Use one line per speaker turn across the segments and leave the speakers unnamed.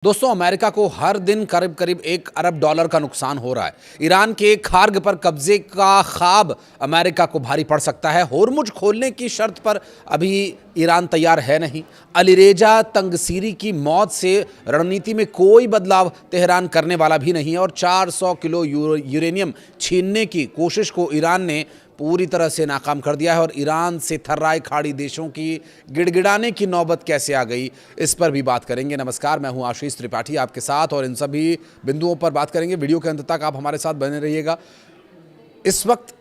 दोस्तों, अमेरिका को हर दिन करीब करीब $1 अरब का नुकसान हो रहा है। ईरान के खार्ग पर कब्जे का ख्वाब अमेरिका को भारी पड़ सकता है। होर्मुज खोलने की शर्त पर अभी ईरान तैयार है नहीं। अलीरेजा तंगसीरी की मौत से रणनीति में कोई बदलाव तेहरान करने वाला भी नहीं है और 400 किलो यूरेनियम छीनने की कोशिश को ईरान ने पूरी तरह से नाकाम कर दिया है। और ईरान से थर्राए खाड़ी देशों की गिड़गिड़ाने की नौबत कैसे आ गई, इस पर भी बात करेंगे। नमस्कार, मैं हूं आशीष त्रिपाठी आपके साथ और इन सभी बिंदुओं पर बात करेंगे। वीडियो के अंत तक आप हमारे साथ बने रहिएगा। इस वक्त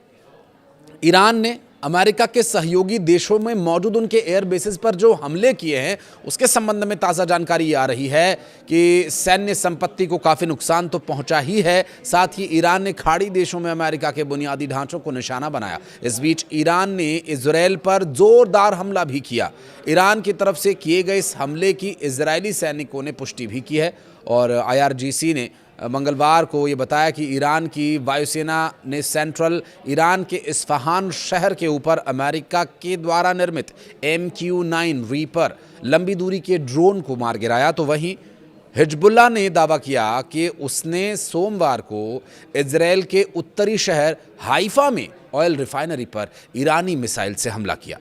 ईरान ने अमेरिका के सहयोगी देशों में मौजूद उनके एयर बेसेस पर जो हमले किए हैं, उसके संबंध में ताज़ा जानकारी आ रही है कि सैन्य संपत्ति को काफ़ी नुकसान तो पहुंचा ही है, साथ ही ईरान ने खाड़ी देशों में अमेरिका के बुनियादी ढांचों को निशाना बनाया। इस बीच ईरान ने इजरायल पर जोरदार हमला भी किया। ईरान की तरफ से किए गए इस हमले की इजरायली सैनिकों ने पुष्टि भी की है और IRGC ने मंगलवार को ये बताया कि ईरान की वायुसेना ने सेंट्रल ईरान के इस्फहान शहर के ऊपर अमेरिका के द्वारा निर्मित MQ-9 रीपर लंबी दूरी के ड्रोन को मार गिराया। तो वहीं हिजबुल्लाह ने दावा किया कि उसने सोमवार को इजरायल के उत्तरी शहर हाइफा में ऑयल रिफाइनरी पर ईरानी मिसाइल से हमला किया।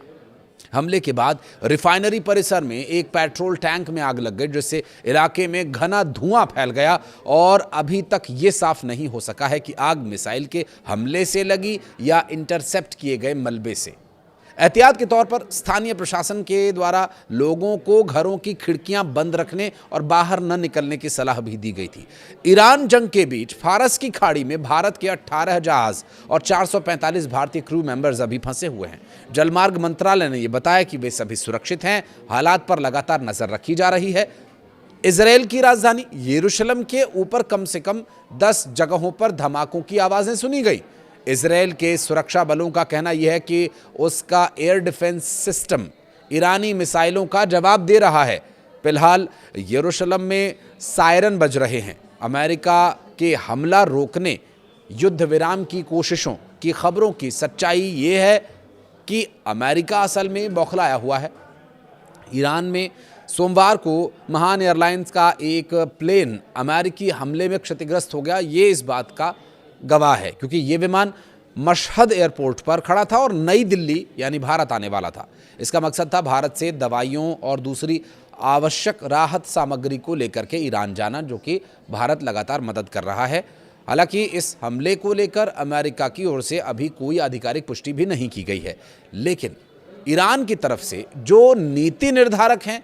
हमले के बाद रिफाइनरी परिसर में एक पेट्रोल टैंक में आग लग गई, जिससे इलाके में घना धुआं फैल गया और अभी तक ये साफ नहीं हो सका है कि आग मिसाइल के हमले से लगी या इंटरसेप्ट किए गए मलबे से। एहतियात के तौर पर स्थानीय प्रशासन के द्वारा लोगों को घरों की खिड़कियां बंद रखने और बाहर न निकलने की सलाह भी दी गई थी। ईरान जंग के बीच फारस की खाड़ी में भारत के 18 जहाज और 445 भारतीय क्रू मेंबर्स अभी फंसे हुए हैं। जलमार्ग मंत्रालय ने यह बताया कि वे सभी सुरक्षित हैं। हालात पर लगातार नजर रखी जा रही है। इजरायल की राजधानी यरूशलेम के ऊपर कम से कम 10 जगहों पर धमाकों की आवाजें सुनी गई। इजरायल के सुरक्षा बलों का कहना यह है कि उसका एयर डिफेंस सिस्टम ईरानी मिसाइलों का जवाब दे रहा है। फिलहाल यरूशलेम में सायरन बज रहे हैं। अमेरिका के हमला रोकने युद्ध विराम की कोशिशों की खबरों की सच्चाई ये है कि अमेरिका असल में बौखलाया हुआ है। ईरान में सोमवार को महान एयरलाइंस का एक प्लेन अमेरिकी हमले में क्षतिग्रस्त हो गया। ये इस बात का गवाह है, क्योंकि ये विमान मशहद एयरपोर्ट पर खड़ा था और नई दिल्ली यानी भारत आने वाला था। इसका मकसद था भारत से दवाइयों और दूसरी आवश्यक राहत सामग्री को लेकर के ईरान जाना, जो कि भारत लगातार मदद कर रहा है। हालांकि इस हमले को लेकर अमेरिका की ओर से अभी कोई आधिकारिक पुष्टि भी नहीं की गई है, लेकिन ईरान की तरफ से जो नीति निर्धारक हैं,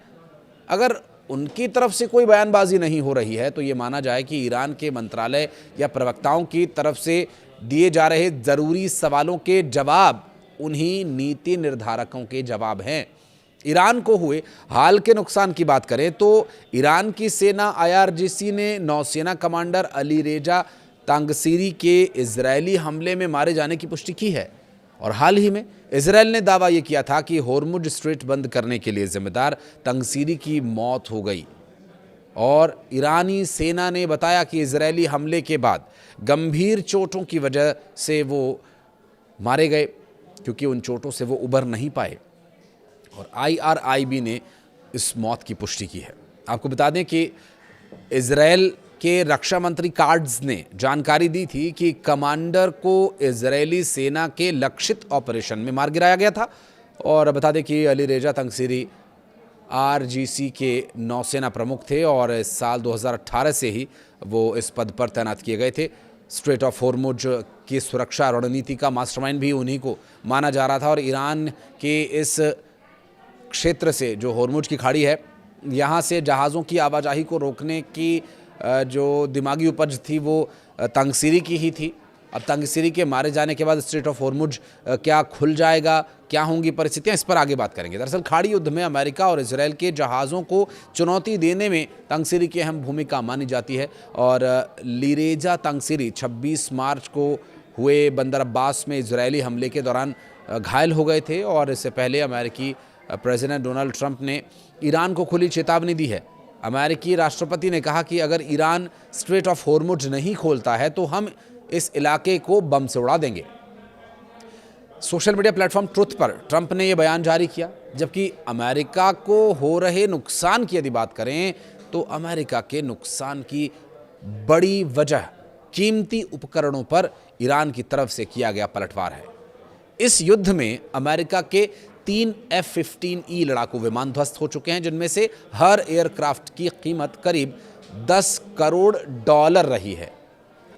अगर उनकी तरफ से कोई बयानबाजी नहीं हो रही है तो ये माना जाए कि ईरान के मंत्रालय या प्रवक्ताओं की तरफ से दिए जा रहे ज़रूरी सवालों के जवाब उन्हीं नीति निर्धारकों के जवाब हैं। ईरान को हुए हाल के नुकसान की बात करें तो ईरान की सेना IRGC ने नौसेना कमांडर अलीरेजा तांगसीरी के इजरायली हमले में मारे जाने की पुष्टि की है। और हाल ही में इजरायल ने दावा यह किया था कि होर्मुज स्ट्रेट बंद करने के लिए जिम्मेदार तंगसीरी की मौत हो गई। और ईरानी सेना ने बताया कि इजरायली हमले के बाद गंभीर चोटों की वजह से वो मारे गए, क्योंकि उन चोटों से वो उबर नहीं पाए। और IRIB ने इस मौत की पुष्टि की है। आपको बता दें कि इजरायल के रक्षा मंत्री कार्ड्स ने जानकारी दी थी कि कमांडर को इजरायली सेना के लक्षित ऑपरेशन में मार गिराया गया था। और बता दें कि अलीरेजा तंगसीरी IRGC के नौसेना प्रमुख थे और इस साल 2018 से ही वो इस पद पर तैनात किए गए थे। स्ट्रेट ऑफ होर्मुज की सुरक्षा रणनीति का मास्टरमाइंड भी उन्हीं को माना जा रहा था। और ईरान के इस क्षेत्र से, जो होर्मुज की खाड़ी है, यहाँ से जहाज़ों की आवाजाही को रोकने की जो दिमागी उपज थी वो तंगसीरी की ही थी। अब तंगसीरी के मारे जाने के बाद स्ट्रेट ऑफ होर्मुज क्या खुल जाएगा, क्या होंगी परिस्थितियां, इस पर आगे बात करेंगे। दरअसल खाड़ी युद्ध में अमेरिका और इजरायल के जहाज़ों को चुनौती देने में तंगसीरी की अहम भूमिका मानी जाती है। और लीरेजा तंगसीरी 26 मार्च को हुए बंदर अब्बास में इजरायली हमले के दौरान घायल हो गए थे। और इससे पहले अमेरिकी प्रेसिडेंट डोनाल्ड ट्रंप ने ईरान को खुली चेतावनी दी है। अमेरिकी राष्ट्रपति ने कहा कि अगर ईरान स्ट्रेट ऑफ होर्मुज नहीं खोलता है तो हम इस इलाके को बम से उड़ा देंगे। सोशल मीडिया प्लेटफॉर्म ट्रुथ पर ट्रंप ने यह बयान जारी किया। जबकि अमेरिका को हो रहे नुकसान की यदि बात करें तो अमेरिका के नुकसान की बड़ी वजह कीमती उपकरणों पर ईरान की तरफ से किया गया पलटवार है। इस युद्ध में अमेरिका के 3 F-15E लड़ाकू विमान ध्वस्त हो चुके हैं, जिनमें से हर एयरक्राफ्ट की कीमत करीब $10 करोड़ रही है।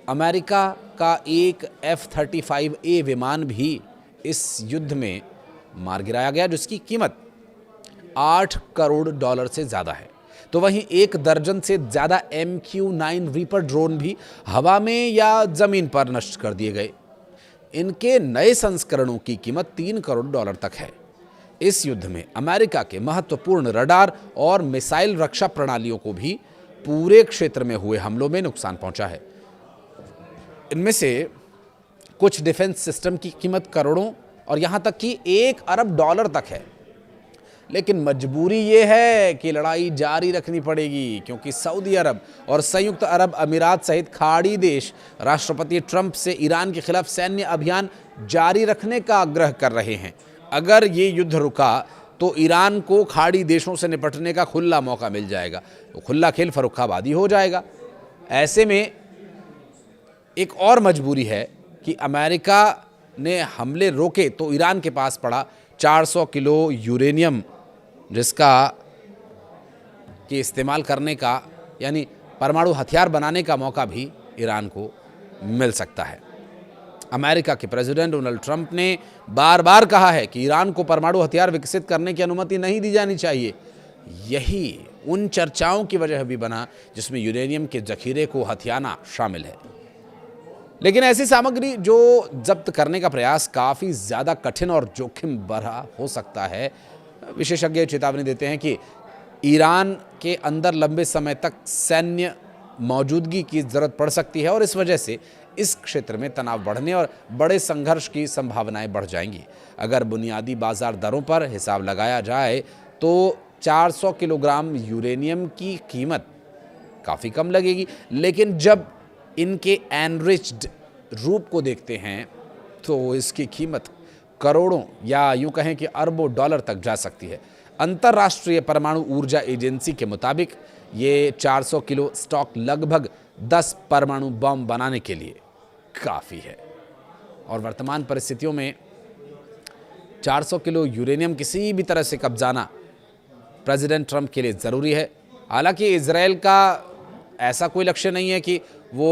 अमेरिका का एक F-35A विमान भी इस युद्ध में मार गिराया गया, जिसकी कीमत $8 करोड़ से ज़्यादा है। तो वहीं 1 दर्जन से ज़्यादा MQ-9 रीपर ड्रोन भी हवा में या ज़मीन पर नष्ट कर दिए गए। इनके नए संस्करणों की कीमत $3 करोड़ तक है। इस युद्ध में अमेरिका के महत्वपूर्ण रडार और मिसाइल रक्षा प्रणालियों को भी पूरे क्षेत्र में हुए हमलों में नुकसान पहुंचा है। इनमें से कुछ डिफेंस सिस्टम की कीमत करोड़ों और यहां तक कि $1 अरब तक है। लेकिन मजबूरी ये है कि लड़ाई जारी रखनी पड़ेगी, क्योंकि सऊदी अरब और संयुक्त अरब अमीरात सहित खाड़ी देश राष्ट्रपति ट्रंप से ईरान के खिलाफ सैन्य अभियान जारी रखने का आग्रह कर रहे हैं। अगर ये युद्ध रुका तो ईरान को खाड़ी देशों से निपटने का खुला मौका मिल जाएगा, तो खुला खेल फर्रुखाबादी हो जाएगा। ऐसे में एक और मजबूरी है कि अमेरिका ने हमले रोके तो ईरान के पास पड़ा 400 किलो यूरेनियम, जिसका के इस्तेमाल करने का यानी परमाणु हथियार बनाने का मौका भी ईरान को मिल सकता है। अमेरिका के प्रेसिडेंट डोनाल्ड ट्रंप ने बार बार कहा है कि ईरान को परमाणु हथियार विकसित करने की अनुमति नहीं दी जानी चाहिए। यही उन चर्चाओं की वजह भी बना जिसमें यूरेनियम के जखीरे को हथियाना शामिल है। लेकिन ऐसी सामग्री जो जब्त करने का प्रयास काफ़ी ज़्यादा कठिन और जोखिम भरा हो सकता है। विशेषज्ञ चेतावनी देते हैं कि ईरान के अंदर लंबे समय तक सैन्य मौजूदगी की ज़रूरत पड़ सकती है और इस वजह से इस क्षेत्र में तनाव बढ़ने और बड़े संघर्ष की संभावनाएं बढ़ जाएंगी। अगर बुनियादी बाजार दरों पर हिसाब लगाया जाए तो 400 किलोग्राम यूरेनियम की कीमत काफ़ी कम लगेगी, लेकिन जब इनके एनरिच्ड रूप को देखते हैं तो इसकी कीमत करोड़ों या यूं कहें कि अरबों डॉलर तक जा सकती है। अंतर्राष्ट्रीय परमाणु ऊर्जा एजेंसी के मुताबिक ये 400 किलो स्टॉक लगभग 10 परमाणु बम बनाने के लिए काफ़ी है और वर्तमान परिस्थितियों में 400 किलो यूरेनियम किसी भी तरह से कब्जाना प्रेसिडेंट ट्रंप के लिए ज़रूरी है। हालांकि इजराइल का ऐसा कोई लक्ष्य नहीं है कि वो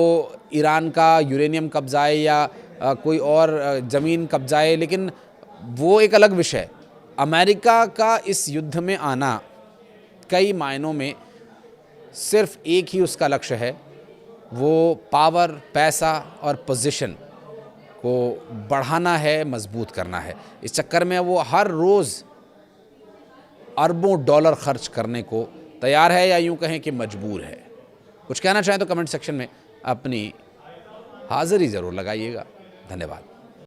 ईरान का यूरेनियम कब्जाए या कोई और ज़मीन कब्जाए, लेकिन वो एक अलग विषय है। अमेरिका का इस युद्ध में आना कई मायनों में सिर्फ एक ही उसका लक्ष्य है, वो पावर, पैसा और पोजीशन को बढ़ाना है, मजबूत करना है। इस चक्कर में वो हर रोज़ अरबों डॉलर खर्च करने को तैयार है या यूं कहें कि मजबूर है। कुछ कहना चाहें तो कमेंट सेक्शन में अपनी हाज़िरी ज़रूर लगाइएगा। धन्यवाद।